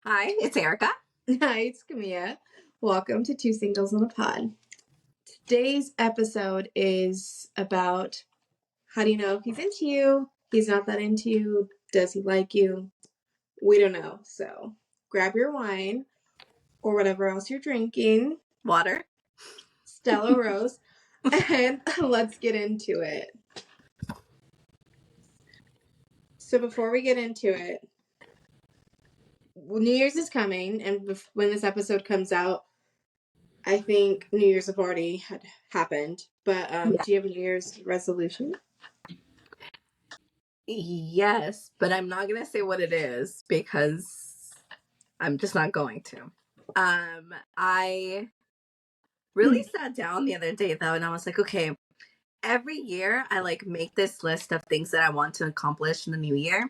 Hi, it's Erica. Hi, it's Camilla. Welcome to Two Singles on a Pod. Today's episode is about how do you know if he's into you, he's not that into you, does he like you? We don't know. So grab your wine or whatever else you're drinking, Water. Stella Rose, and let's get into it. So before we get into it, New Year's is coming, and when this episode comes out, I think New Year's have already had happened. But Yeah. do you have a New Year's resolution? Yes, but I'm not gonna say what it is because I'm just not going to. I really sat down the other day though, and I was like, okay, every year I like make this list of things that I want to accomplish in the new year,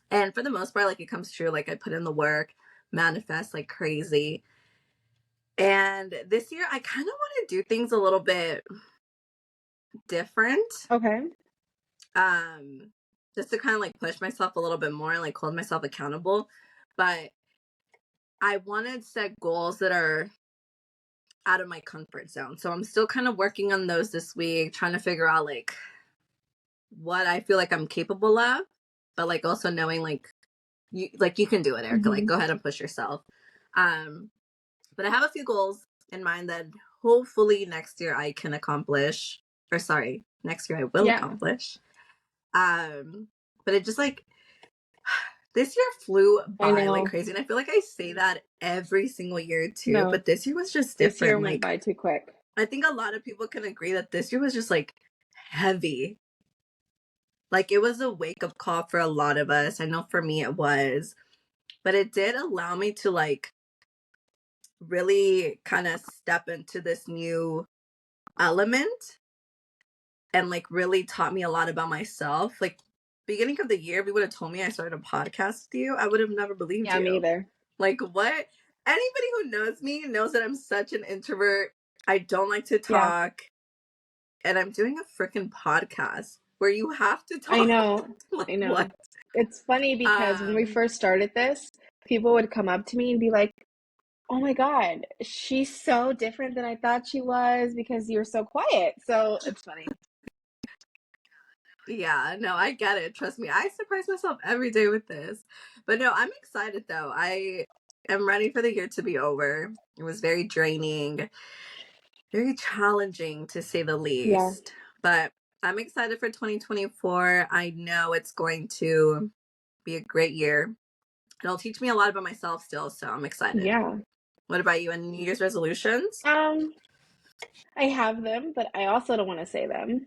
and for the most part, like it comes true. Like I put in the work, manifest like crazy, and this year I kind of want to do things a little bit different. Okay. um just to kind of like push myself a little bit more and like hold myself accountable, but I wanted to set goals that are out of my comfort zone, so I'm still kind of working on those this week, trying to figure out like what I feel like I'm capable of, but like also knowing you can do it, Erica. Like go ahead and push yourself. But I have a few goals in mind that hopefully next year I can accomplish, or sorry, next year I will accomplish. But it just like this year flew by like crazy, and I feel like I say that every single year too. No, but this year was just different. This year went like by too quick. I think a lot of people can agree that this year was just like heavy. Like it was a wake up call for a lot of us. I know for me it was, but it did allow me to like really kind of step into this new element and like really taught me a lot about myself. Like beginning of the year, if you would have told me I started a podcast with you, I would have never believed you. Me either. Like what? Anybody who knows me knows that I'm such an introvert. I don't like to talk. And I'm doing a freaking podcast where you have to talk. I know. Like, I know. what? It's funny because when we first started this, people would come up to me and be like, "Oh my God, she's so different than I thought she was because you're so quiet." So it's funny. Yeah, no, I get it. Trust me, I surprise myself every day with this. But no, I'm excited though. I am ready for the year to be over. It was very draining, very challenging to say the least. Yeah. But I'm excited for 2024. I know it's going to be a great year. It'll teach me a lot about myself still, so I'm excited. Yeah. What about you? Any New Year's resolutions? I have them, but I also don't want to say them.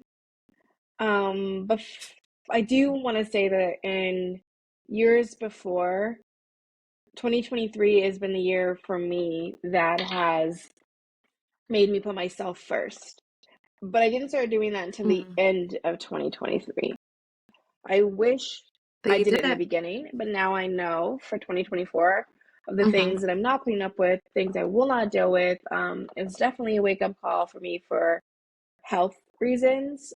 But I do want to say that in years before, 2023 has been the year for me that has made me put myself first. But I didn't start doing that until the end of 2023. I wish I did it in the beginning, but now I know for 2024 of the things that I'm not putting up with, things I will not deal with. It's definitely a wake up call for me for health reasons.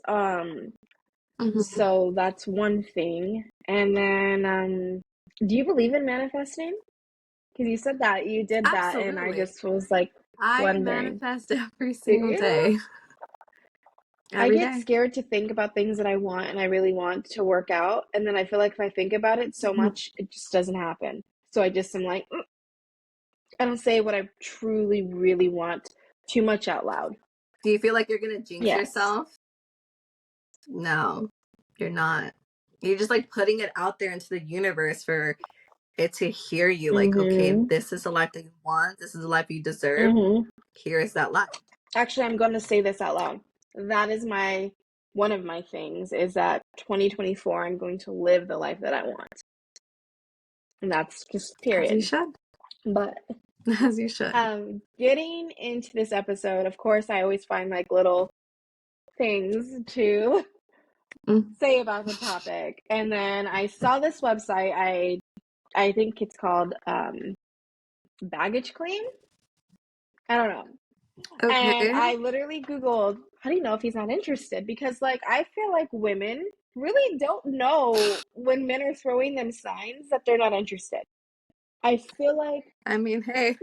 So that's one thing. And then, do you believe in manifesting? Because you said that you did that, and I just was like I wondering. manifest every single Do you? day. I get scared to think about things that I want and I really want to work out. And then I feel like if I think about it so much, it just doesn't happen. So I just am like, I don't say what I truly, really want too much out loud. Do you feel like you're going to jinx Yes. yourself? No, you're not. You're just like putting it out there into the universe for it to hear you. Like, okay, this is the life that you want. This is the life you deserve. Here is that life. Actually, I'm going to say this out loud. That is one of my things is that 2024, I'm going to live the life that I want. And that's just period. As you should. But as you should. Getting into this episode, of course, I always find like little things to say about the topic. And then I saw this website. I think it's called Baggage Claim. I don't know. Okay. And I literally Googled, how do you know if he's not interested? Because like I feel like women really don't know when men are throwing them signs that they're not interested. I feel like I mean, hey,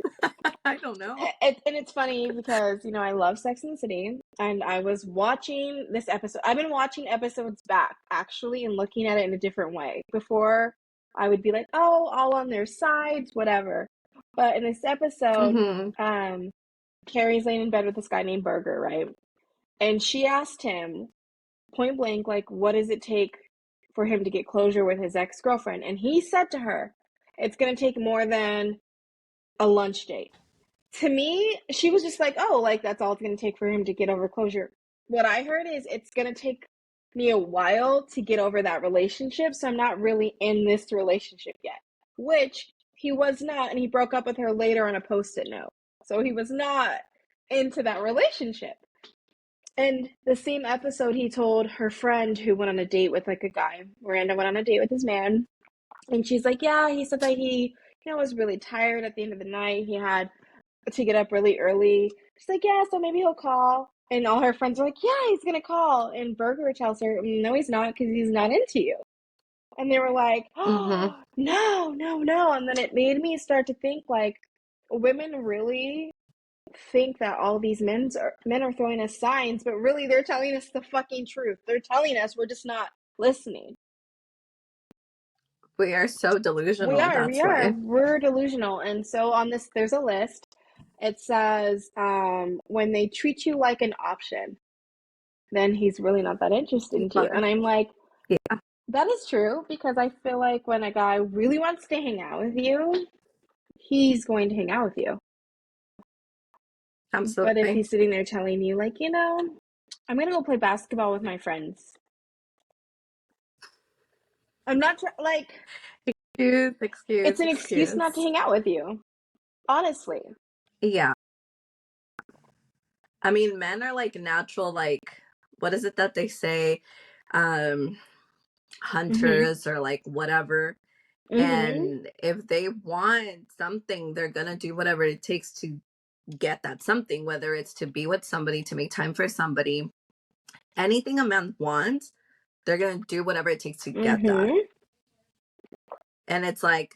I don't know. and it's funny because I love Sex and the City, and I was watching this episode. I've been watching episodes back actually and looking at it in a different way. Before I would be like, oh, all on their sides, whatever. But in this episode, Mm-hmm. Carrie's laying in bed with this guy named Burger, right? And she asked him point blank, like, what does it take for him to get closure with his ex-girlfriend? And he said to her, it's going to take more than a lunch date. To me, she was just like, oh, like that's all it's going to take for him to get over closure. What I heard is it's going to take me a while to get over that relationship, so I'm not really in this relationship yet, which he was not, and he broke up with her later on a post-it note. So he was not into that relationship. And the same episode, he told her friend who went on a date with like a guy. Miranda went on a date with his man, and she's like, yeah, he said that he was really tired at the end of the night. He had to get up really early. She's like, yeah, so maybe he'll call. And all her friends are like, yeah, he's gonna call. And Berger tells her, no, he's not, because he's not into you. And they were like, Mm-hmm. oh, no, no, no. And then it made me start to think like, women really think that all these men are throwing us signs, but really they're telling us the fucking truth. They're telling us, we're just not listening. We are so delusional. We That's are. why. We're delusional. And so on this, there's a list. It says, when they treat you like an option, then he's really not that interested in People you. are. And I'm like, Yeah, that is true, because I feel like when a guy really wants to hang out with you, he's going to hang out with you. But if absolutely. he's sitting there telling you, like, I'm going to go play basketball with my friends. I'm not like, it's an excuse not to Excuse. hang out with you. Honestly. Yeah. I mean, men are like natural, like, what is it that they say? Um, Mm-hmm. Hunters or like whatever. Mm-hmm. And if they want something, they're gonna do whatever it takes to get that something, whether it's to be with somebody, to make time for somebody. Anything a man wants, they're gonna do whatever it takes to get that. Mm-hmm. And it's like,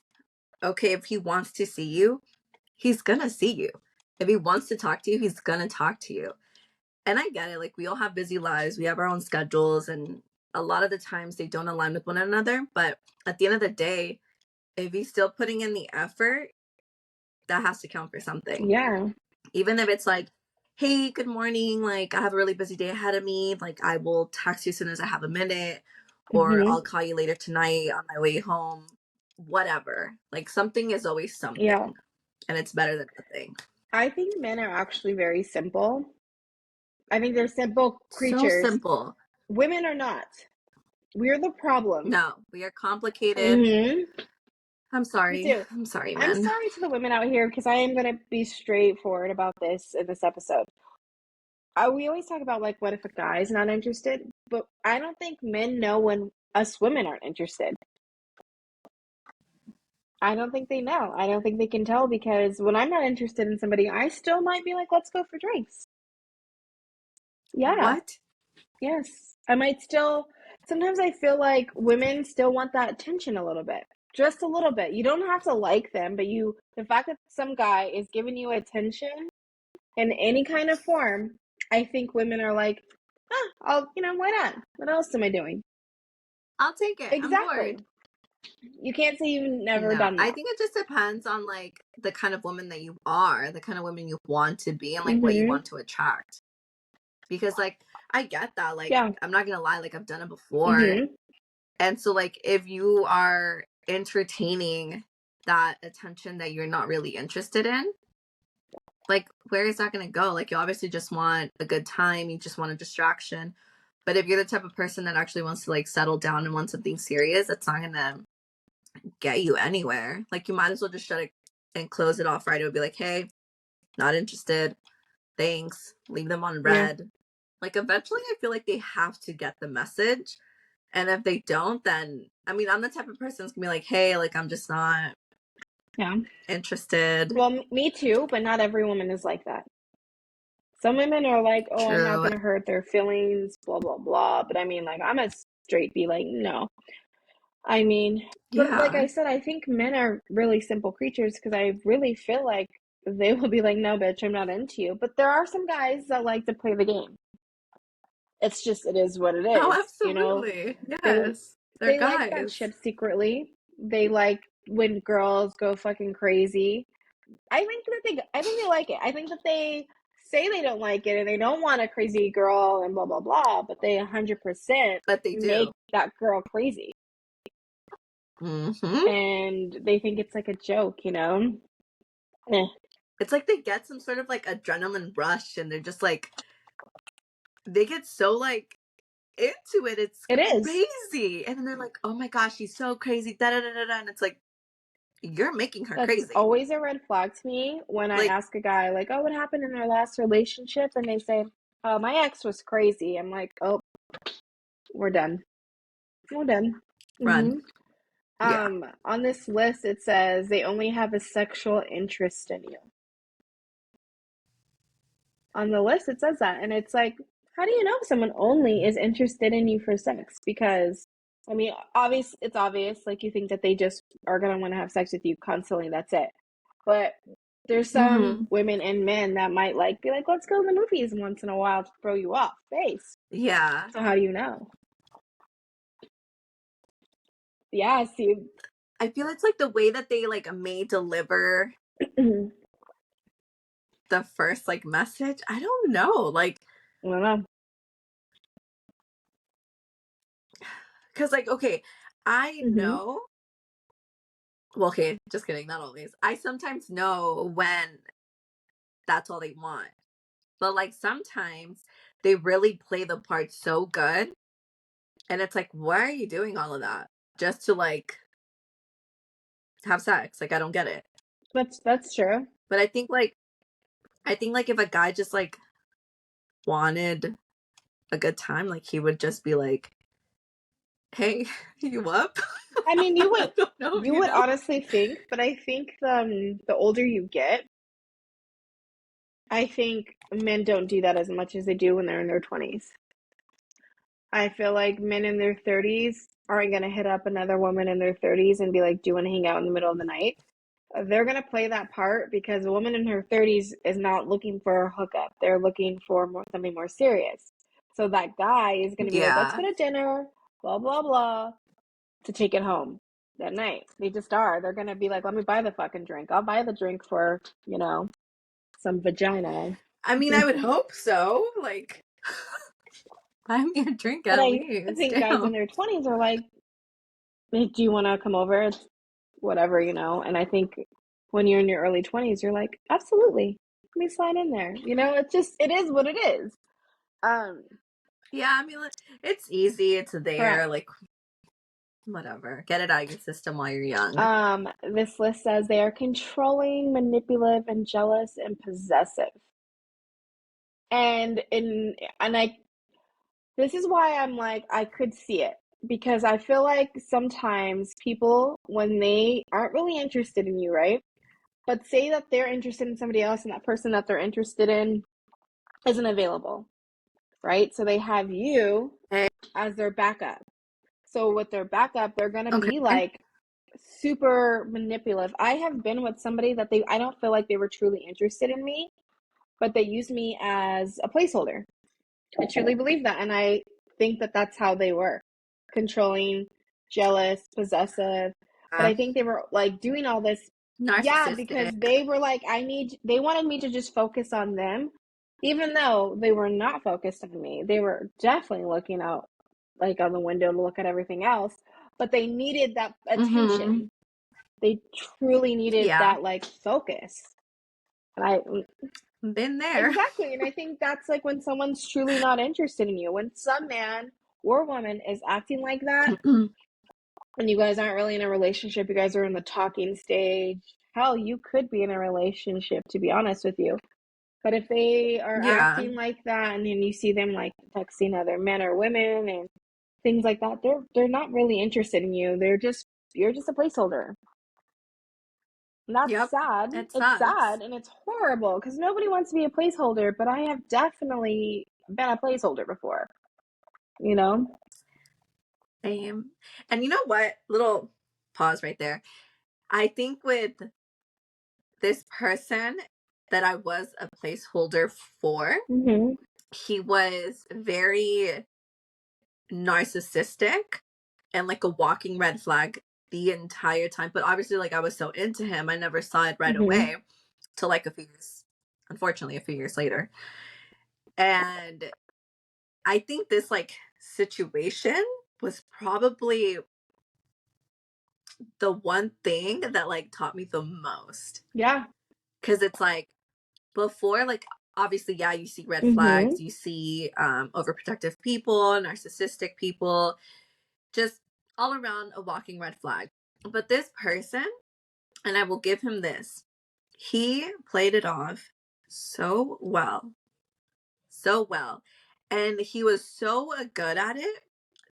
okay, if he wants to see you, he's gonna see you. If he wants to talk to you, he's gonna talk to you. And I get it, like we all have busy lives, we have our own schedules, and a lot of the times they don't align with one another. But at the end of the day, if he's still putting in the effort, that has to count for something. Yeah. Even if it's like, hey, good morning, like I have a really busy day ahead of me, like I will text you as soon as I have a minute, or Mm-hmm. I'll call you later tonight on my way home, whatever. Like something is always Yeah. something, and it's better than nothing. I think men are actually very simple. I think they're simple So creatures. simple. Women are not. We're the problem. No, we are complicated. Mm-hmm. I'm Me sorry. too. I'm sorry, I'm man. sorry to the women out here, because I am going to be straightforward about this in this episode. We always talk about, like, what if a guy's not interested? But I don't think men know when us women aren't interested. I don't think they know. I don't think they can tell, because when I'm not interested in somebody, I still might be like, let's go for drinks. Yeah. What? Yes. I might still, sometimes I feel like women still want that attention a little bit. Just a little bit. You don't have to like them, but the fact that some guy is giving you attention in any kind of form, I think women are like, why not? What else am I doing? I'll take it. I'm Exactly. bored. You can't say you've never No, done I that. think it just depends on like the kind of woman that you are, the kind of woman you want to be, and like what you Mm-hmm. want to attract. Because like I get that. Like Yeah. I'm not gonna lie, like I've done it before. Mm-hmm. And so like if you are entertaining that attention that you're not really interested in, like where is that gonna go? Like you obviously just want a good time, you just want a distraction. But if you're the type of person that actually wants to like settle down and want something serious, it's not gonna get you anywhere. Like you might as well just shut it and close it off right. It would be like, hey, not interested. Thanks. Leave them on Yeah. red. Like eventually I feel like they have to get the message. And if they don't, then I mean I'm the type of person that's gonna be like, hey, like I'm just not Yeah. interested. Well, me too, but not every woman is like that. Some women are like, oh, I'm not True. going to hurt their feelings, blah, blah, blah. But I mean, like, I'm a straight be like, no. I mean, but like I Yeah. said, I think men are really simple creatures because I really feel like they will be like, no, bitch, I'm not into you. But there are some guys that like to play the game. It's just, it is what it Oh, is, you know? absolutely. They Yes. They're they like that guys. shit secretly. They like when girls go fucking crazy. I think they like it. I think that they say they don't like it and they don't want a crazy girl and blah blah blah, but they 100% But they make do. that girl crazy. Mm-hmm. And they think it's like a joke, you know? Eh, It's like they get some sort of like adrenaline rush and they're just like, they get so like into it. It's it is. crazy. And then they're like, oh my gosh, she's so crazy. Da da da da da. And it's like, you're making her That's crazy. always a red flag to me when I Like, ask a guy, like, oh, what happened in our last relationship? And they say, oh, my ex was crazy. I'm like, oh, we're done. We're done. run. Yeah. On this list, it says they only have a sexual interest in you. On the list, it says that. And it's like, how do you know if someone only is interested in you for sex? Because, I mean, it's obvious. Like, you think that they just are going to want to have sex with you constantly. That's it. But there's some Mm-hmm. women and men that might like be like, let's go to the movies once in a while to throw you off base. Yeah. So how do you know? Yeah, see, I feel it's like the way that they like may deliver I the first like message. I don't know. Like, don't know. because like, okay, I Mm-hmm. know. Well, okay, just kidding. Not always. I sometimes know when that's all they want. But like sometimes they really play the part so good. And it's like, why are you doing all of that? Just to like have sex. Like I don't get it. That's true. But I think like if a guy just like wanted a good time, like he would just be like, hey, you up? I mean, I don't know, you you would know? honestly think, but I think the older you get, I think men don't do that as much as they do when they're in their 20s. I feel like men in their 30s aren't going to hit up another woman in their 30s and be like, do you want to hang out in the middle of the night? They're going to play that part because a woman in her 30s is not looking for a hookup. They're looking for something more serious. So that guy is going to be like, let's go Yeah. to dinner, blah, blah, blah, to take it home that night. They just are. They're going to be like, let me buy the fucking drink. I'll buy the drink for, some vagina. I mean, I would hope so. Like, buy me a drink But at I least. think guys in Damn. their 20s are like, hey, do you want to come over? It's whatever, you know. And I think when you're in your early 20s, you're like, absolutely. Let me slide in there. You know, it is what it is. Um, Yeah, I mean, like, it's easy. It's there. correct. Like, whatever. Get it out of your system while you're young. This list says they are controlling, manipulative, and jealous and possessive. And I this is why I'm like I could see it because I feel like sometimes people when they aren't really interested in you, right? But say that they're interested in somebody else and that person that they're interested in isn't available, right? So they have you Okay. as their backup. So with their backup, they're going to be Okay. like super manipulative. I have been with somebody that I don't feel like they were truly interested in me, but they used me as a placeholder. I truly believe that. And I think that that's how they were controlling, jealous, possessive. But I think they were like doing all this. Yeah, because Narcissistic. they were like, they wanted me to just focus on them, even though they were not focused on me. They were definitely looking out like on the window to look at everything else, but they needed that Mm-hmm. attention. They truly needed Yeah. that like focus. And I Been there. Exactly. And I think that's like when someone's truly not interested in you. When some man or woman is acting like that, and you guys aren't really in a relationship, you guys are in the talking stage. Hell, you could be in a relationship, to be honest with you. But if they are Yeah. acting like that and then you see them like texting other men or women and things like that, they're not really interested in you. You're just a placeholder. And that's Yep. sad. It It's sucks. sad and it's horrible because nobody wants to be a placeholder, but I have definitely been a placeholder before, you know? Same. And you know what? Little pause right there. I think with this person that I was a placeholder for, Mm-hmm. he was very narcissistic and like a walking red flag the entire time. But obviously, like I was so into him, I never saw it right Mm-hmm. away till like unfortunately, a few years later. And I think this like situation was probably the one thing that like taught me the most. Yeah. Cause it's like before, like obviously, yeah, you see red Mm-hmm. flags, you see overprotective people, narcissistic people, just all around a walking red flag. But this person, and I will give him this, he played it off so well, so well. And he was so good at it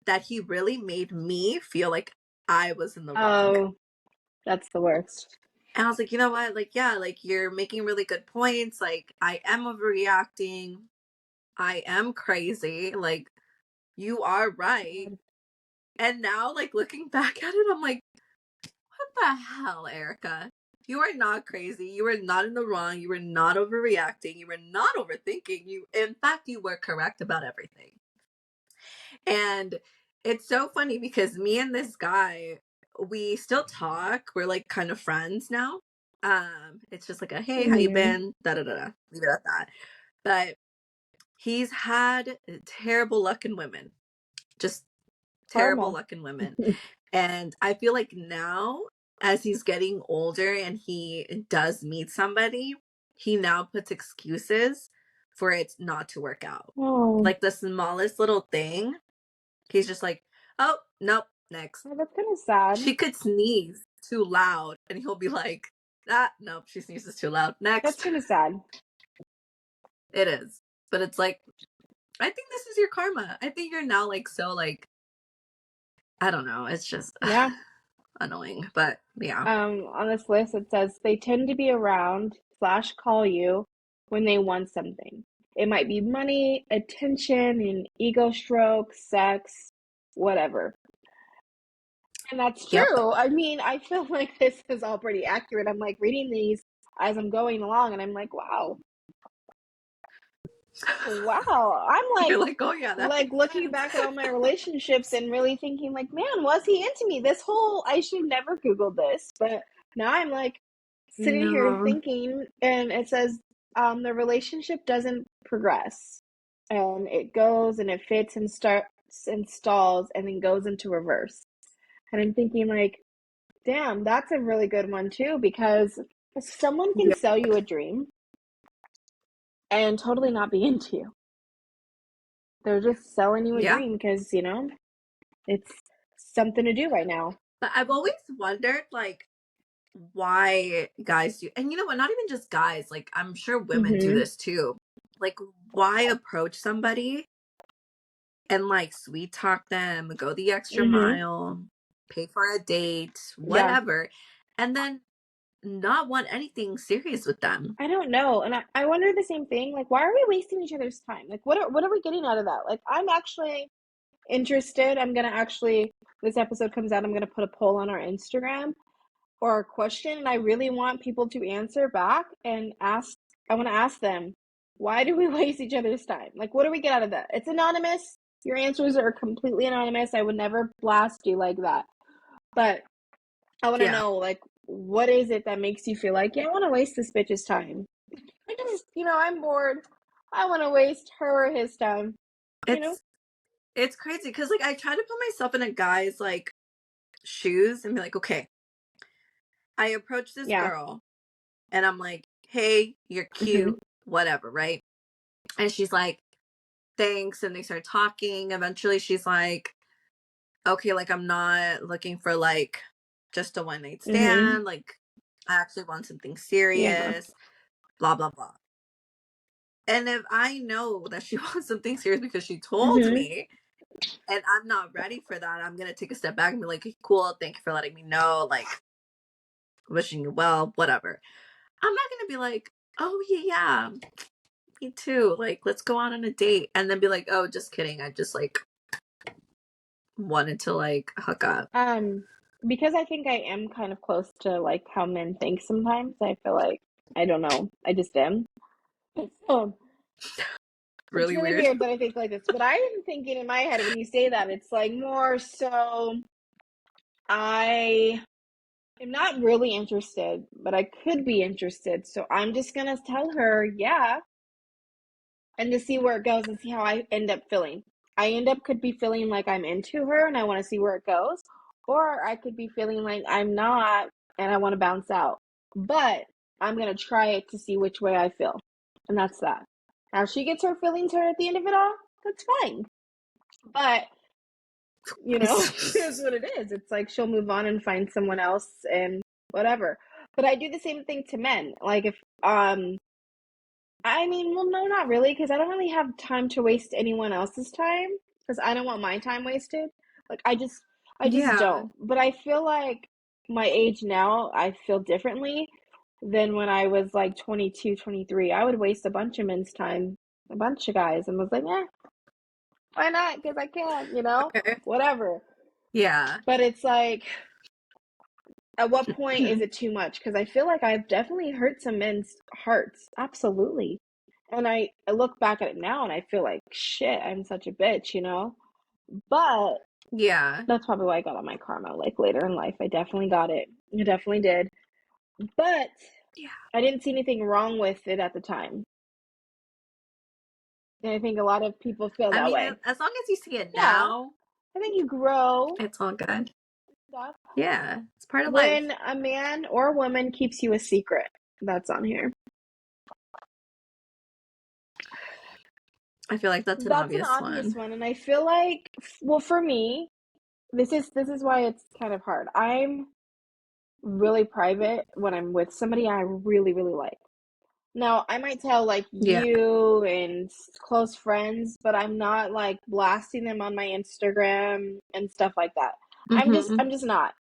that he really made me feel like I was in the wrong. Oh, that's the worst. And I was like, you know what? Like, yeah, like you're making really good points. Like, I am overreacting. I am crazy. Like, you are right. And now, like, looking back at it, I'm like, what the hell, Erica? You are not crazy. You were not in the wrong. You were not overreacting. You were not overthinking. In fact, you were correct about everything. And it's so funny because me and this guy, we still talk. We're like kind of friends now. It's just like a hey, how you Mm-hmm. been? Da da da da. Leave it at that. But he's had terrible luck in women. Just terrible Karma. luck in women. And I feel like now, as he's getting older and he does meet somebody, he now puts excuses for it not to work out. Oh, Like the smallest little thing, he's just like, oh, nope, next. well, that's kind of sad. She could sneeze too loud, and he'll be like, ah, nope, she sneezes too loud. That's Next. kind of sad. It is. But it's like, I think this is your karma. I think you're now like so like, I don't know. It's just Yeah. annoying. But yeah. On this list, it says they tend to be around slash call you when they want something. It might be money, attention, an ego stroke, sex, whatever. And that's Yep. true. I mean, I feel like this is all pretty accurate. I'm like reading these as I'm going along, and I'm like, wow, wow. I'm You're like, oh yeah, that like makes looking sense. back at all my relationships and really thinking like, man, was he into me? This whole I should never Googled this, but now I'm like sitting here No. thinking, and it says the relationship doesn't progress, and it goes and it fits and starts and stalls and then goes into reverse. And I'm thinking like, damn, that's a really good one too, because someone can Yeah. sell you a dream and totally not be into you. They're just selling you a Yeah. dream because, it's something to do right now. But I've always wondered like why guys do, and you know what, not even just guys, like I'm sure women do Mm-hmm. this too. Like why approach somebody and like sweet talk them, go the extra Mm-hmm. mile, pay for a date, Yeah. whatever, and then not want anything serious with them. I don't know. And I wonder the same thing. Like, why are we wasting each other's time? Like, what are we getting out of that? Like, I'm actually interested. I'm gonna actually, this episode comes out, I'm gonna put a poll on our Instagram or a question, and I really want people to answer back and ask. I want to ask them, why do we waste each other's time? Like, what do we get out of that? It's anonymous. Your answers are completely anonymous. I would never blast you like that. But I want to Yeah. know, like, what is it that makes you feel like, yeah, I want to waste this bitch's time? I just, I'm bored. I want to waste her or his time, you know? It's it's crazy because like I try to put myself in a guy's like shoes and be like, okay, I approach this Yeah. girl and I'm like, hey, you're Hmm. cute, whatever, right? And she's like, thanks. And they start talking. Eventually, she's like, okay, like, I'm not looking for like just a one night Hmm. stand. Like, I actually want something Yeah. serious, blah, blah, blah. And if I know that she wants something serious because she told Hmm. me and I'm not ready for that, I'm going to take a step back and be like, cool, thank you for letting me know. Like, wishing you well, whatever. I'm not going to be like, oh, yeah, me too. Like, let's go out on a date. And then be like, oh, just kidding. I just like wanted to like hook up? Because I think I am kind of close to like how men think sometimes. I feel like I don't know. I just am. So it's Really really weird. weird that I think like this. But I am thinking in my head when you say that, it's like more so I am not really interested, but I could be interested. So I'm just gonna tell her, yeah, and to see where it goes and see how I end up feeling. I end up could be feeling like I'm into her and I want to see where it goes, or I could be feeling like I'm not and I want to bounce out. But I'm gonna try it to see which way I feel, and that's that. Now, if she gets her feelings hurt at the end of it all, that's fine. But it is what it is. It's like she'll move on and find someone else and whatever. But I do the same thing to men. Like if I mean, well, no, not really, because I don't really have time to waste anyone else's time because I don't want my time wasted. Like I just Yeah. don't. But I feel like my age now, I feel differently than when I was like 22, 23. I would waste a bunch of men's time, a bunch of guys, and was like, why not? Because I can, Okay. whatever. Yeah. But it's like, at what point is it too much? Because I feel like I've definitely hurt some men's hearts. Absolutely. And I look back at it now and I feel like, shit, I'm such a bitch. But Yeah. that's probably why I got on my karma like later in life. I definitely got it. I definitely did. But Yeah. I didn't see anything wrong with it at the time. And I think a lot of people feel I that mean, way. as long as you see it Yeah. now, I think you grow it's all good. stuff Yeah. It's part of life. when a man or a woman keeps you a secret. That's on here. I feel like that's an That's an obvious obvious one. one, and I feel like, well, for me, this is why it's kind of hard. I'm really private when I'm with somebody I really, really like. Now, I might tell like Yeah. you and close friends, but I'm not like blasting them on my Instagram and stuff like that. I'm just Mm-hmm. I'm just not.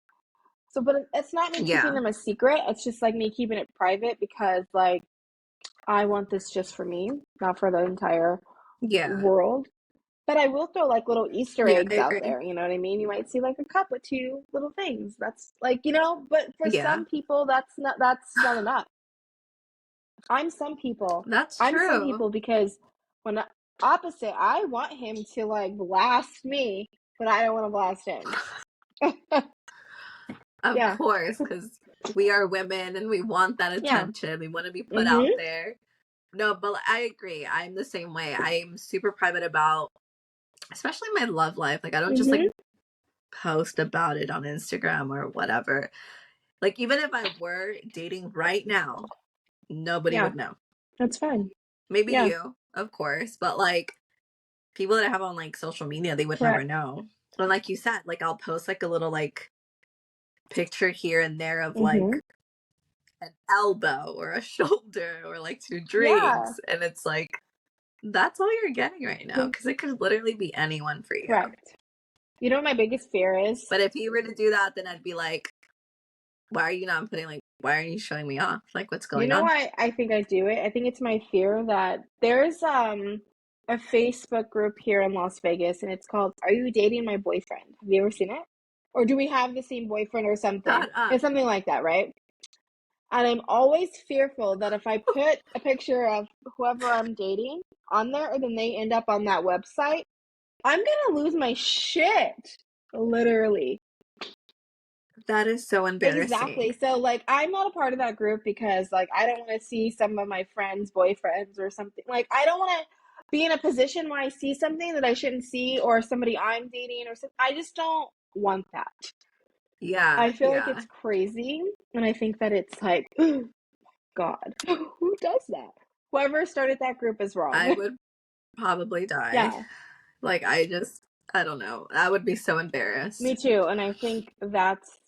So, but it's not me keeping Yeah. them a secret. It's just like me keeping it private because like I want this just for me, not for the entire Yeah. world. But I will throw like little Easter Yeah, I eggs out agree. there, you know what I mean? You might see like a cup with two little things. That's like, but for Yeah. some people that's not enough. I'm some people. That's I'm some true. people because when opposite, I want him to like blast me, but I don't want to blast him. Of Yeah. course, because we are women and we want that Yeah. attention. We want to be put out Mhm. there. No, but I agree. I'm the same way. I'm super private about, especially my love life. Like, I don't just like Mhm. post about it on Instagram or whatever. Like, even if I were dating right now, nobody Yeah. would know. That's fine. Maybe Yeah. you, of course, but like people that I have on like social media, they would never Correct. know. And like you said, like I'll post like a little like picture here and there of Mhm. like an elbow or a shoulder or like two Yeah. drinks. And it's like, that's all you're getting right now because it could literally be anyone for you. Correct. You know what my biggest fear is? But if you were to do that, then I'd be like, why are you not putting like, why are you showing me off? Like, what's You going know on? why I think I do it? I think it's my fear that there's a Facebook group here in Las Vegas and it's called Are You Dating My Boyfriend? Have you ever seen it? Or do we have the same boyfriend or something? Shut up. It's something like that, right? And I'm always fearful that if I put a picture of whoever I'm dating on there and then they end up on that website, I'm gonna lose my shit. Literally. That is so Exactly. embarrassing. So like I'm not a part of that group because like I don't want to see some of my friends' boyfriends or something. Like I don't want to be in a position where I see something that I shouldn't see or somebody I'm dating or something. I just don't want that. Yeah, I feel like yeah. it's crazy and I think that it's like God, who does that? Whoever started that group is I wrong. would probably die. Yeah, Like, I don't know. I would be so me embarrassed. too. And I think that's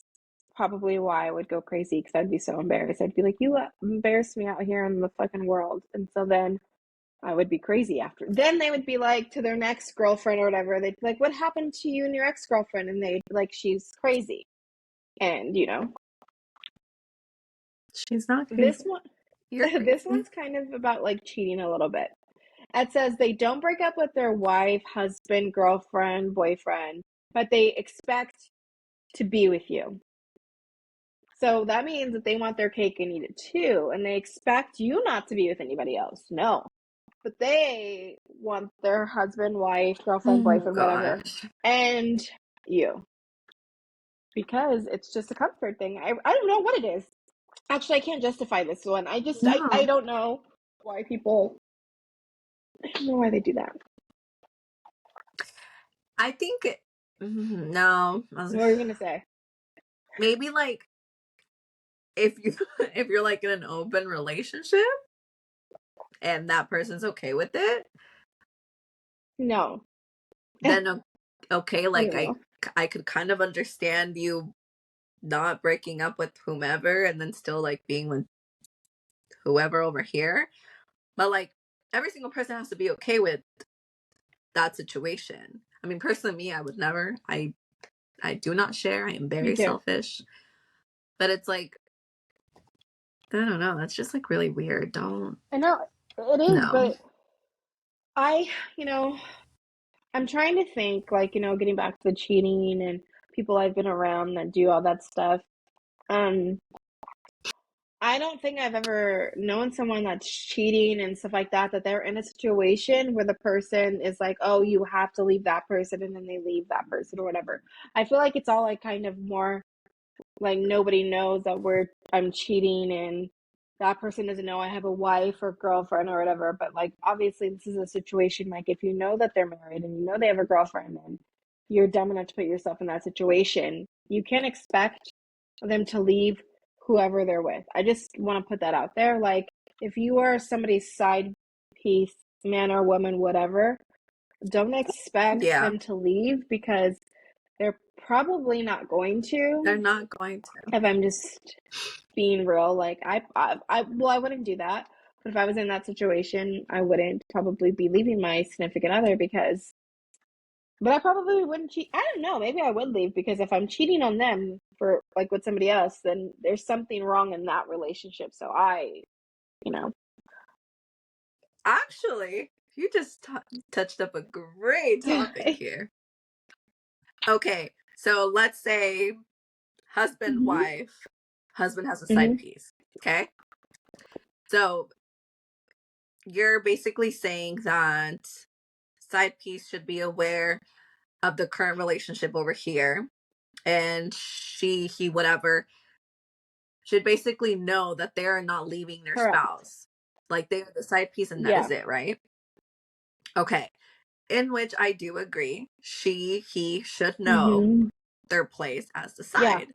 probably why I would go crazy because I'd be so embarrassed. I'd be like, you embarrassed me out here in the fucking world. And so then I would be crazy after. Then they would be like to their next girlfriend or whatever. They'd be like, what happened to you and your ex girlfriend? And they'd be like, she's crazy. And She's not this crazy. one, You're this crazy. one's kind of about like cheating a little bit. It says they don't break up with their wife, husband, girlfriend, boyfriend. but they expect to be with you. So that means that they want their cake and eat it too, and they expect you not to be with anybody else. No. But they want their husband, wife, girlfriend, Oh boyfriend, whatever, gosh. and you. Because it's just a comfort thing. I don't know what it is. Actually, I can't justify this one. I No. don't know why people, I don't know why they do that. I think no. What were you gonna say? Maybe like if you if you're like in an open relationship and that person's okay with it, No. then okay, I like don't know. I could kind of understand you not breaking up with whomever and then still like being with whoever over here. But like every single person has to be okay with that situation. I mean, personally, me, I would never. I do not share. I am Me very too. selfish. But it's like I don't know. That's just like really weird. Don't I know it is, no. but I, you know, I'm trying to think, like, getting back to the cheating and people I've been around that do all that stuff. Um, I don't think I've ever known someone that's cheating and stuff like that, that they're in a situation where the person is like, oh, you have to leave that person, and then they leave that person or whatever. I feel like it's all like kind of more like nobody knows that I'm cheating, and that person doesn't know I have a wife or girlfriend or whatever. But like obviously this is a situation, like if you know that they're married and you know they have a girlfriend and you're dumb enough to put yourself in that situation, you can't expect them to leave whoever they're with. I just want to put that out there. Like if you are somebody's side piece, man or woman, whatever, don't expect Yeah, them to leave, because they're probably not going they're to. not going to. If I'm just being real, like well, I wouldn't do that. But if I was in that situation, I wouldn't probably be leaving my significant other, because, but I probably wouldn't cheat. I don't know. Maybe I would leave, because if I'm cheating on them for like with somebody else, then there's something wrong in that relationship. So you know, Actually, you just touched up a great topic here. Okay, so let's say husband, hmm wife, husband has a side hmm piece. Okay. So you're basically saying that side piece should be aware of the current relationship over here. And she, he, whatever, should basically know that they are not leaving their correct. spouse. Like they are the side piece and that is Yeah. it, right? Okay. In which I do agree. She, he should know hmm their place as the Yeah. side.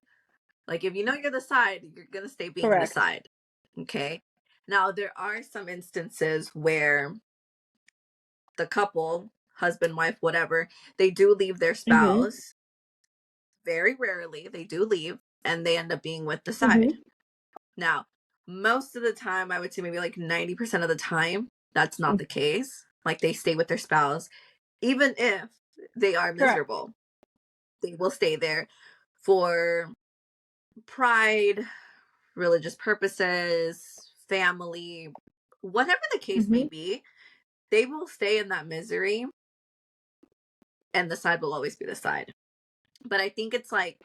Like if you know you're the side, you're gonna stay being the Correct. side. Okay. Now there are some instances where the couple, husband, wife, whatever, they do leave their hmm spouse. Very rarely they do leave and they end up being with the side. hmm Now, most of the time, I would say maybe like 90% of the time, that's not the case. Like they stay with their spouse, even if they are Correct. miserable, they will stay there for pride, religious purposes, family, whatever the case may hmm be, they will stay in that misery and the side will always be the side. But I think it's like,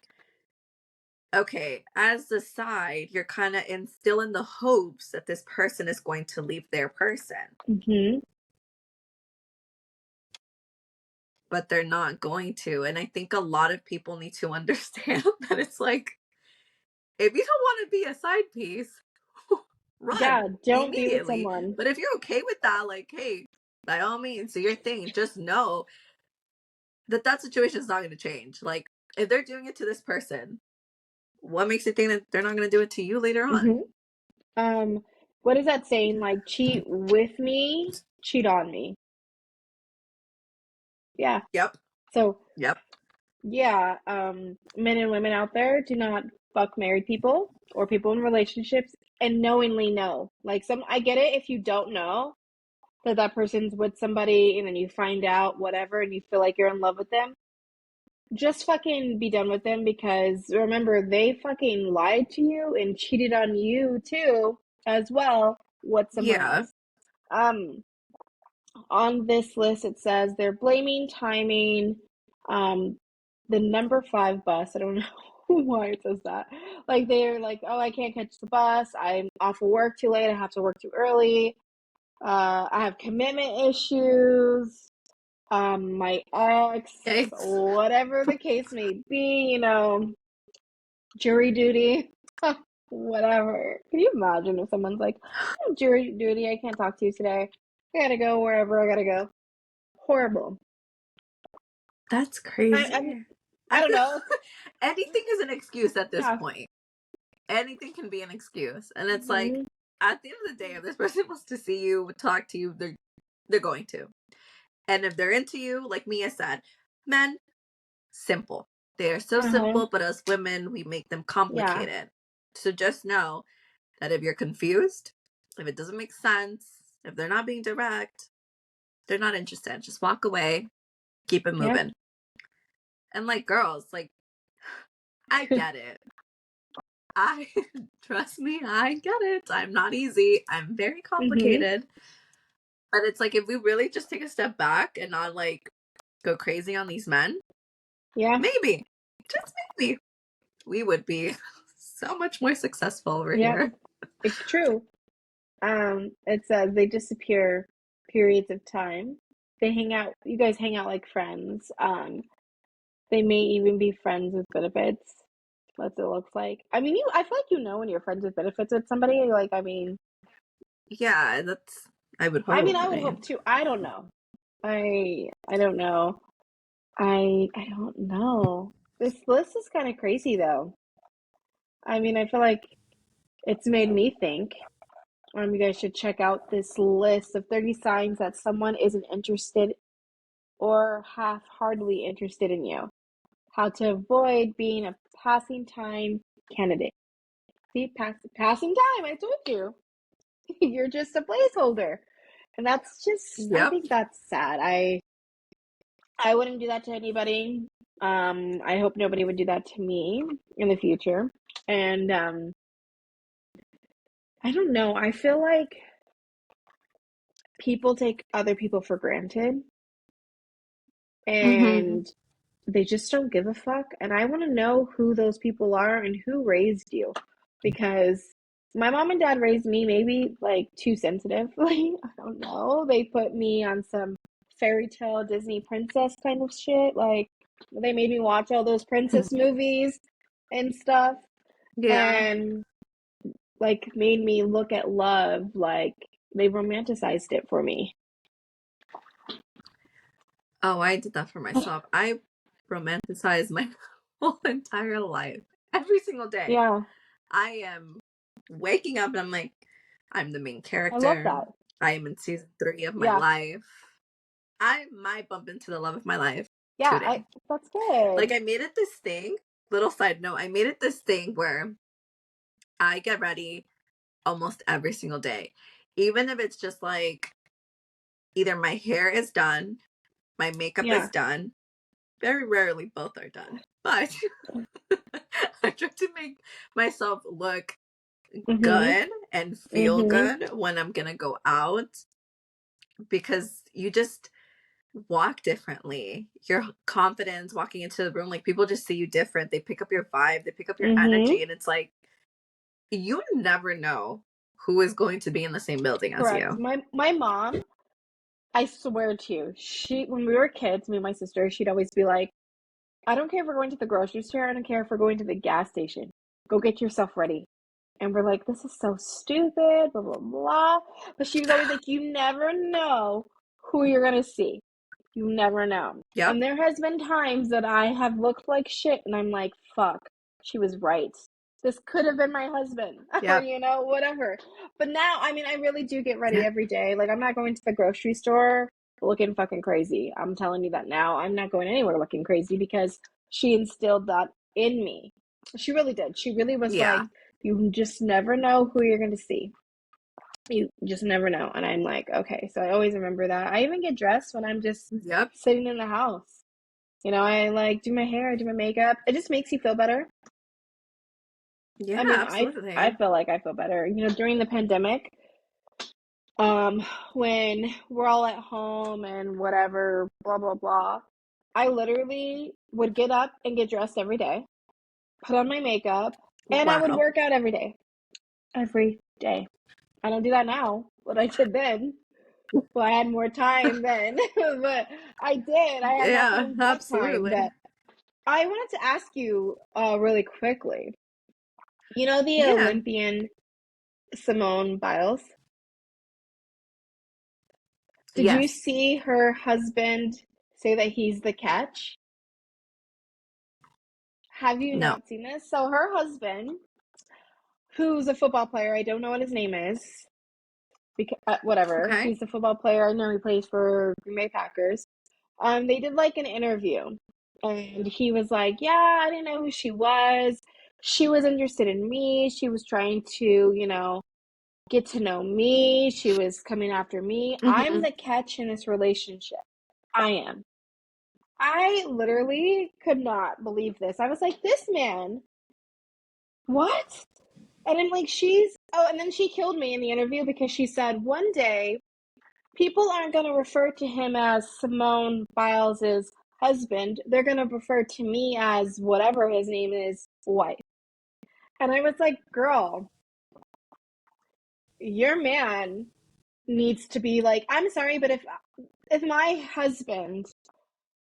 okay, as the side, you're kind of in still in the hopes that this person is going to leave their person, hmm but they're not going to. And I think a lot of people need to understand that it's like, if you don't want to be a side piece, run Yeah. Don't be with immediately. someone. But if you're okay with that, like, hey, by all means, do your thing. Just know that that situation is not going to change. Like, if they're doing it to this person, what makes you think that they're not going to do it to you later on? hmm what is that saying? Like, cheat with me, cheat on me. Yeah. Yep. So, Yep. yeah, men and women out there, do not fuck married people or people in relationships and knowingly know. Like, I get it if you don't know that that person's with somebody and then you find out whatever and you feel like you're in love with them. Just fucking be done with them, because remember, they fucking lied to you and cheated on you too, as well, with someone Yeah. else. Um, on this list, it says they're blaming timing, um, the number 5 bus. I don't know why it says that. Like they're like, oh, I can't catch the bus. I'm off of work too late. I have to work too early. I have commitment issues. My ex, Yikes. whatever the case may be, jury duty, whatever. Can you imagine if someone's like, I have jury duty, I can't talk to you today. I gotta go wherever I gotta go. Horrible. That's I'm, crazy. I I don't feel know. anything is an excuse at this Yeah. point. Anything can be an excuse. And it's like, Mhm. at the end of the day, if this person wants to see you, talk to you, they're going to. And if they're into you, like Mia said, men, simple. They are so Uh-huh. simple, but as women, we make them Yeah. complicated. So just know that if you're confused, if it doesn't make sense, if they're not being direct, they're not interested. Just walk away, keep it Yep. moving. And like girls, like I get it. I trust me, I get it. I'm not easy. I'm very Mhm. complicated. But it's like if we really just take a step back and not like go crazy on these men, Yeah. maybe, just maybe, we would be so much more successful over Yep. here. It's true. It says they disappear periods of time. They hang out, you guys hang out like friends. They may even be friends with benefits. That's what it looks like. I mean, I feel like when you're friends with benefits with somebody, like, Yeah, I would I hope. I would hope mean, too. I don't know. I don't know. I don't know. This list is kind of crazy though. I mean, I feel like it's made me think. You guys should check out this list of 30 signs that someone isn't interested or half-heartedly interested in you. How to avoid being a passing time candidate. See, passing time. I told you. You're just a placeholder. And that's just, I yep. think that's sad. I wouldn't do that to anybody. I hope nobody would do that to me in the future. And I don't know. I feel like people take other people for granted Hmm. and they just don't give a fuck. And I want to know who those people are and who raised you because my mom and dad raised me maybe like too sensitively. I don't know. They put me on some fairy tale Disney princess kind of shit. Like they made me watch all those princess movies and stuff Yeah. and like made me look at love like they romanticized it for me. Oh, I did that for myself. I romanticize my whole entire life. Every single day. Yeah, I am waking up and I'm like, I'm the main I love character. that. I am in season 3 of my Yeah. life. I might bump into the love of my life Yeah, today. that's Like good. I made it this thing, little side note, I made it this thing where I get ready almost every single day. Even if it's just like either my hair is done, my makeup is Yeah. done. Very rarely both are done. But I try to make myself look Mhm. good and feel Mhm. good when I'm gonna go out because you just walk differently. Your confidence walking into the room, like people just see you different. They pick up your vibe, they pick up your Mhm. energy, and it's like you never know who is going to be in the same building as Correct. you. My mom, I swear to you, she when we were kids, me and my sister, she'd always be like, I don't care if we're going to the grocery store, I don't care if we're going to the gas station. Go get yourself ready. And we're like, this is so stupid, blah blah blah. But she was always like, you never know who you're gonna see. You never know. Yep. And there has been times that I have looked like shit and I'm like, fuck, she was right. This could have been my husband or, Yep. whatever. But now, I mean, I really do get ready Yeah. every day. Like, I'm not going to the grocery store looking fucking crazy. I'm telling you that now. I'm not going anywhere looking crazy because she instilled that in me. She really did. She really was like, Yeah. you just never know who you're going to see. You just never know. And I'm like, okay. So I always remember that. I even get dressed when I'm just Yep. sitting in the house. I like do my hair, do my makeup. It just makes you feel better. Yeah, I mean, I absolutely. feel like I feel better. During the pandemic, um, when we're all at home and whatever, blah blah blah. I literally would get up and get dressed every day, put on my makeup, and I would Wow. work out every day. Every day. I don't do that now, but I did then. Well, I had more time then, but I did. I had that Yeah, home prep time. absolutely. But I wanted to ask you really quickly. You know the Yeah. Olympian Simone Biles? Did you Yes. see her husband say that he's the catch? Have you No. not seen this? So her husband, who's a football player, I don't know what his name is, because whatever. Okay. He's a football player. I know he plays for Green Bay Packers. They did like an interview, and he was like, "Yeah, I didn't know who she was. She was interested in me. She was trying to, get to know me. She was coming after me. I'm Hmm. the catch in this relationship. I am." I literally could not believe this. I was like, "This man, what?" And I'm like, and then she killed me in the interview because she said one day people aren't going to refer to him as Simone Biles's husband. They're going to refer to me as whatever his name is, wife. And I was like, girl, your man needs to be like, I'm sorry, but if my husband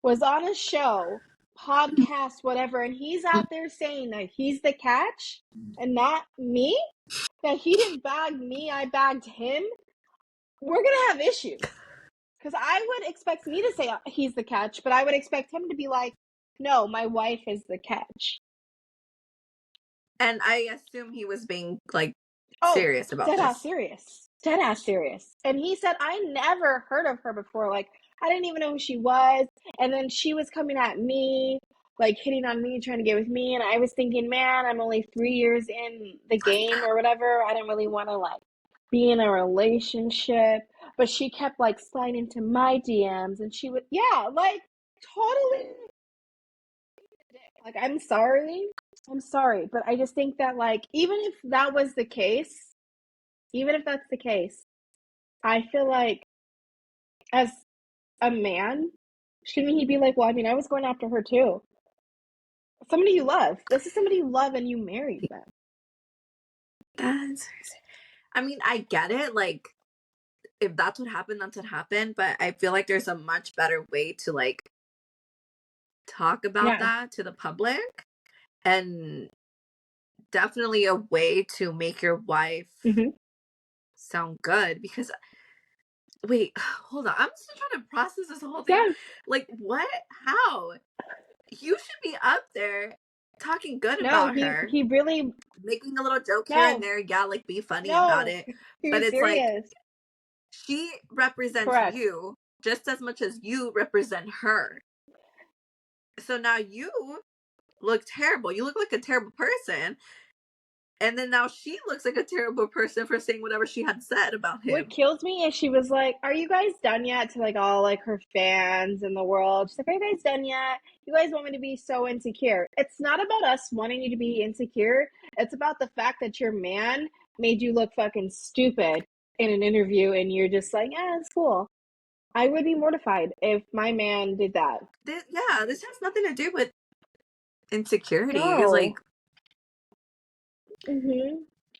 was on a show, podcast, whatever, and he's out there saying that he's the catch and not me, that he didn't bag me, I bagged him, we're gonna have issues. Because I would expect me to say he's the catch, but I would expect him to be like, no, my wife is the catch. And I assume he was being like Oh, serious about dead ass this. serious. Dead ass serious. And he said, I never heard of her before. Like, I didn't even know who she was. And then she was coming at me, like hitting on me, trying to get with me. And I was thinking, man, I'm only 3 years in the game or whatever. I didn't really want to like be in a relationship. But she kept like sliding into my DMs and she would, yeah, like totally. Like, I'm sorry. I'm sorry. But I just think that, like, even if that was the case, even if that's the case, I feel like as a man, shouldn't he be like, well, I mean, I was going after her too. Somebody you love. This is somebody you love and you married them. That's, I mean, I get it. Like, if that's what happened, that's what happened. But I feel like there's a much better way to like talk about Yeah. that to the public, and definitely a way to make your wife Mm-hmm. sound good. Because wait, hold on, I'm still trying to process this whole thing. Yeah. Like, what? How? You should be up there talking good No, about he her, he really making a little joke here and no, there. Yeah, like be funny about no. it. He But was it's like serious. she represents Correct. you just as much as you represent her. So now you look terrible. You look like a terrible person. And then now she looks like a terrible person for saying whatever she had said about What him. kills me is she was like, "Are you guys done yet?" To like all like her fans in the world. She's like, "Are you guys done yet? You guys want me to be so insecure?" It's not about us wanting you to be insecure. It's about the fact that your man made you look fucking stupid in an interview, and you're just like, "Yeah, it's cool." I would be mortified if my man did that. Yeah, this has nothing to do with insecurity. It's No. like,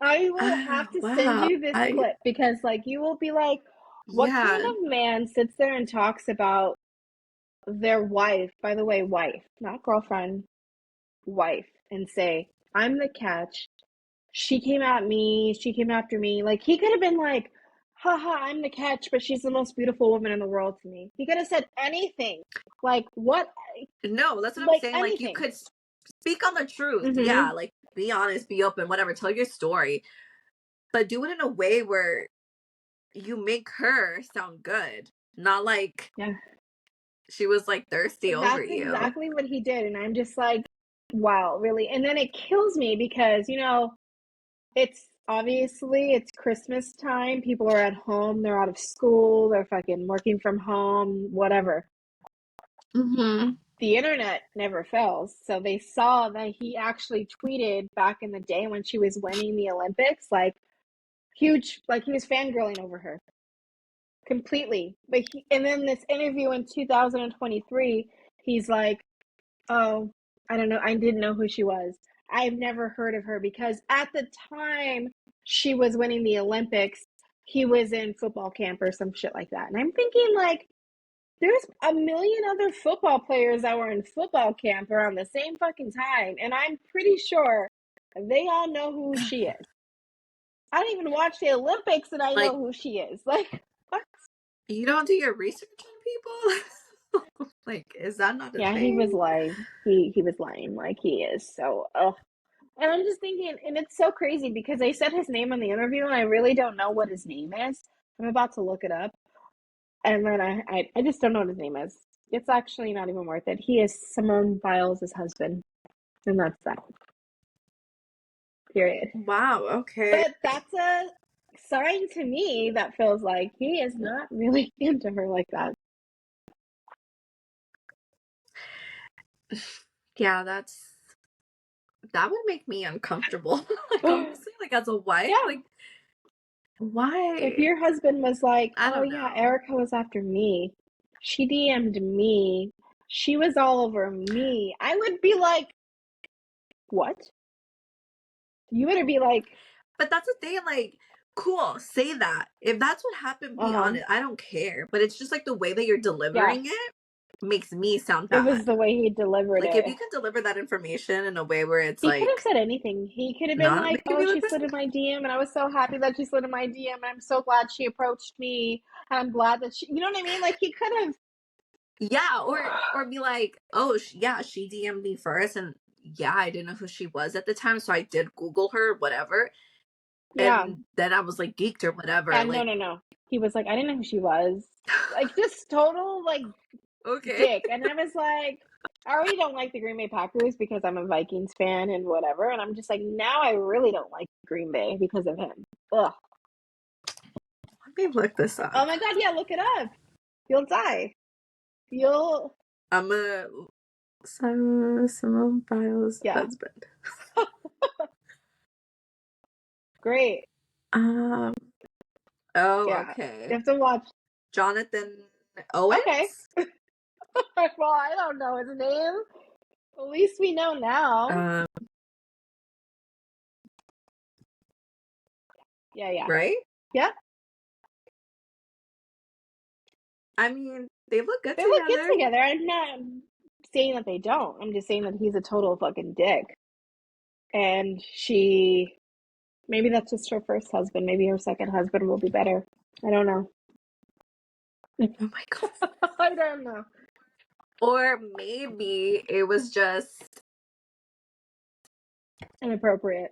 I will have to send wow. you this I, clip because like you will be like, what kind yeah. of man sits there and talks about their wife, by the way, wife, not girlfriend, wife, and say, I'm the catch. She came at me. She came after me. Like, he could have been like, haha, I'm the catch, but she's the most beautiful woman in the world to me. He could have said anything. Like, what? No, that's what I'm Like, saying. Like, you anything. could speak on the truth. Mm-hmm. Yeah, like, be honest, be open, whatever. Tell your story. But do it in a way where you make her sound good. Not like Yeah. she was like thirsty over That's you. exactly what he did. And I'm just like, wow, really? And then it kills me because, it's obviously it's Christmas time. People are at home, they're out of school, they're fucking working from home, whatever. Mm-hmm. The internet never fails. So they saw that he actually tweeted back in the day when she was winning the Olympics, like huge, like he was fangirling over her completely. And then this interview in 2023, he's like, oh, I don't know. I didn't know who she was. I've never heard of her because at the time she was winning the Olympics, he was in football camp or some shit like that. And I'm thinking, like, there's a million other football players that were in football camp around the same fucking time. And I'm pretty sure they all know who she is. I don't even watch the Olympics and I Like, know who she is. Like, what? you don't do your research on people? Like, is that not a Yeah, thing? he was lying. He was lying like he is. So, ugh. And I'm just thinking, and it's so crazy because they said his name on the interview, and I really don't know what his name is. I'm about to look it up, and then I just don't know what his name is. It's actually not even worth it. He is Simone Biles' husband, and that's that. Period. Wow, okay. But that's a sign to me that feels like he is not really into her like that. Yeah, that would make me uncomfortable. Like, honestly, like, as a wife, Yeah. like, why? If your husband was like, I oh don't yeah, know. Erica was after me, she DM'd me, she was all over me, I would be like, what? You better be like, But that's the thing, like, cool, say that. If that's what happened, be honest. I don't care. But it's just like the way that you're yeah, delivering it makes me sound it was bad. the way he delivered Like, if it. you can deliver that information in a way where it's He could have like said anything. He could have been not like, making oh, me look she slid bad. in my DM, and I was so happy that she slid in my DM, and I'm so glad she approached me, and I'm glad that she, you know what I mean? Like, he could have. Yeah, or be like, oh, yeah, she DM'd me first, and yeah, I didn't know who she was at the time, so I did Google her, whatever, Yeah. and then I was like geeked or whatever. Yeah, Like, no. He was like, I didn't know who she was. Like, just total, like, okay, dick. And I was like, I already don't like the Green Bay Packers because I'm a Vikings fan and whatever. And I'm just like, now I really don't like Green Bay because of him. Ugh. let me look this up. Oh my God, yeah, look it up. You'll die. You'll. I'm a Simone Biles' Yeah. husband. Great. Oh, Yeah. okay. You have to watch. Jonathan Owens? Okay. Well, I don't know his name. At least we know now. Yeah. Right? Yeah. I mean, they look good They look good together. together. I'm not saying that they don't. I'm just saying that he's a total fucking dick. And she, maybe that's just her first husband. Maybe her second husband will be better. I don't know. Oh my God. I don't know. Or maybe it was just Inappropriate.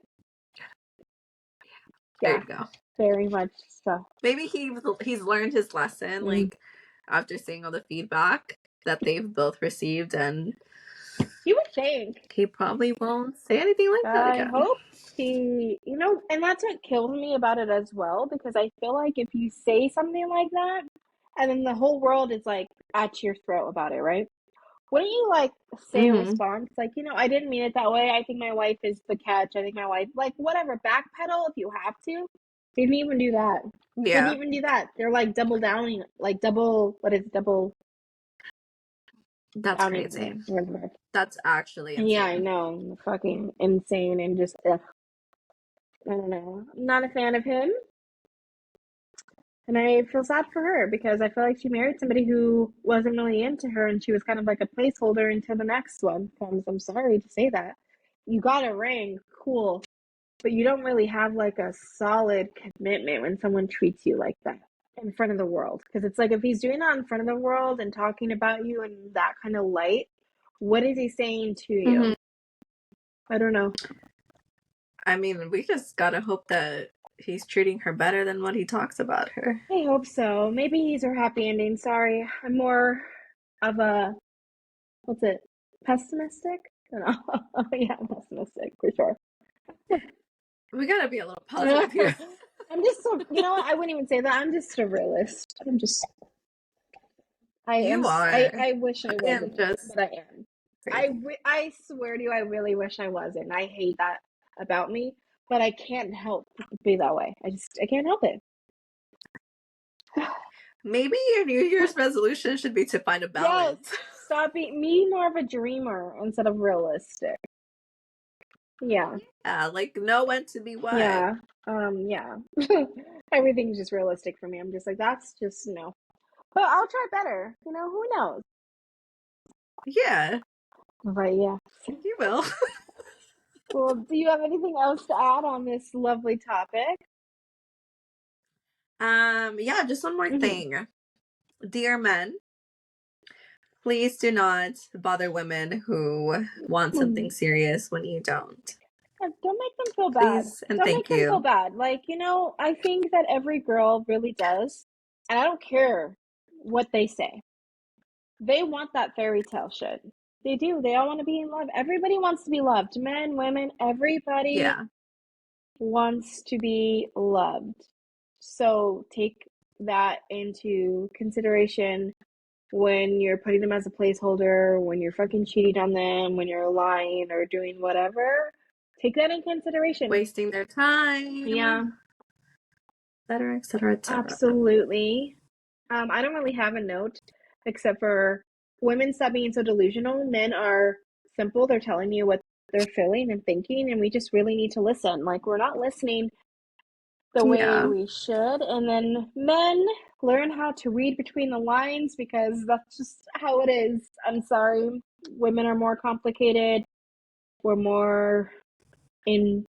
there Yeah, you go. very much so. Maybe he's learned his lesson, like after seeing all the feedback that they've both received, and You would think. he probably won't say anything like that I again. hope he, and that's what kills me about it as well, because I feel like if you say something like that, and then the whole world is like at your throat about it, right? Wouldn't you like say a response like, I didn't mean it that way. I think my wife is the catch. I think my wife, like, whatever, backpedal if you have to. They didn't even do that. Yeah. Didn't even do that. They're like double downing, like double, what is it, double? That's crazy. That's actually insane. Yeah, I know. Fucking insane and just, ugh. I don't know. I'm not a fan of him. And I feel sad for her because I feel like she married somebody who wasn't really into her and she was kind of like a placeholder until the next one comes. I'm sorry to say that. You got a ring, cool. But you don't really have like a solid commitment when someone treats you like that in front of the world. Because it's like if he's doing that in front of the world and talking about you in that kind of light, what is he saying to you? I don't know. I mean, we just gotta hope that he's treating her better than what he talks about her. I hope so. Maybe he's her happy ending. Sorry. I'm more of a, what's it, pessimistic? No. Yeah, pessimistic for sure. We gotta be a little positive here. I'm just so, you know what? I wouldn't even say that. I'm just a realist. I wish I wasn't, but I am. I swear to you, I really wish I wasn't. I hate that about me, but I can't help be that way. I can't help it. Maybe your New Year's resolution should be to find a balance. Yes. Stop being me more of a dreamer instead of realistic. Yeah. Yeah, like know when to be what. Yeah. Yeah. Everything's just realistic for me. I'm just like, that's just no. But I'll try better. You know, who knows? Yeah, But yeah. you will. Well, do you have anything else to add on this lovely topic? Yeah, just one more Mhm. thing. Dear men, please do not bother women who want something serious when you don't. Yeah, don't make them feel bad. Please and Don't thank make them feel you. bad. Like, you know, I think that every girl really does. And I don't care what they say. They want that fairy tale shit. They do. They all want to be in love. Everybody wants to be loved. Men, women, everybody Yeah, wants to be loved. So take that into consideration when you're putting them as a placeholder, when you're fucking cheating on them, when you're lying or doing whatever. Take that in consideration. wasting their time. Yeah, etc., etc., etc. absolutely. I don't really have a note except for women stop being so delusional. Men are simple. They're telling you what they're feeling and thinking, and we just really need to listen. Like, we're not listening the way Yeah, we should. And then men learn how to read between the lines because that's just how it is. I'm sorry. Women are more complicated. We're more into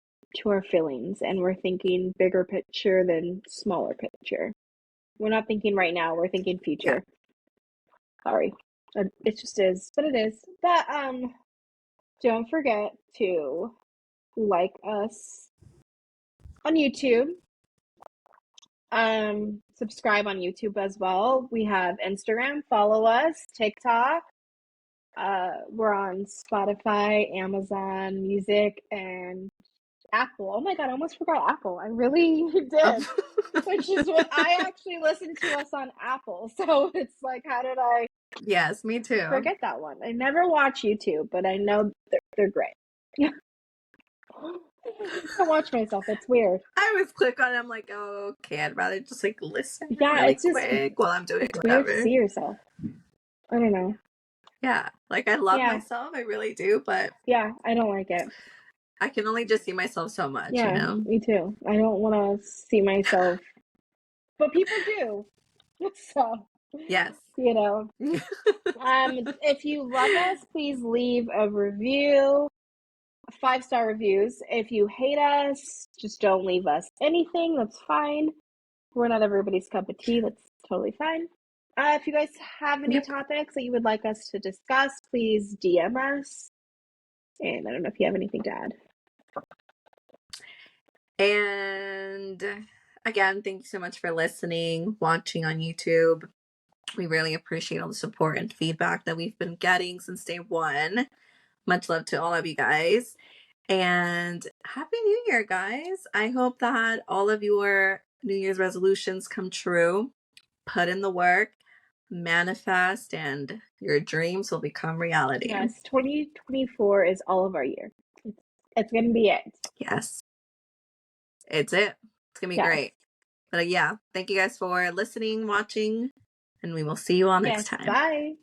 our feelings and we're thinking bigger picture than smaller picture. We're not thinking right now, we're thinking future. Yeah. Sorry. It just is, but it is. But don't forget to like us on YouTube. Subscribe on YouTube as well. We have Instagram, follow us, TikTok. We're on Spotify, Amazon Music, and Apple. Oh my God, I almost forgot Apple. I really did. Which is what I actually listen to us on Apple. So it's like, how did I Yes, me too. forget that one? I never watch YouTube, but I know they're great. Yeah. I watch myself. It's weird. I always click on it. I'm like, oh, okay, I'd rather just like listen Yeah, really it's just quick while I'm doing it's weird to whatever. see yourself. I don't know. Yeah, like I love Yeah. myself, I really do, but Yeah, I don't like it. I can only just see myself so much, you Yeah, know? me too. I don't want to see myself, but people do. So, Yes. you know, if you love us, please leave a review, 5-star reviews. If you hate us, just don't leave us anything. That's fine. We're not everybody's cup of tea. That's totally fine. If you guys have any Yep. topics that you would like us to discuss, please DM us. And I don't know if you have anything to add. And again, thank you so much for listening, watching on YouTube. We really appreciate all the support and feedback that we've been getting since day one. Much love to all of you guys. And Happy New Year, guys. I hope that all of your New Year's resolutions come true. Put in the work, manifest, and your dreams will become reality. Yes, 2024 is all of our year. It's going to be it. Yes. It's it. It's going to be great. But yeah, thank you guys for listening, watching, and we will see you all next time. Bye.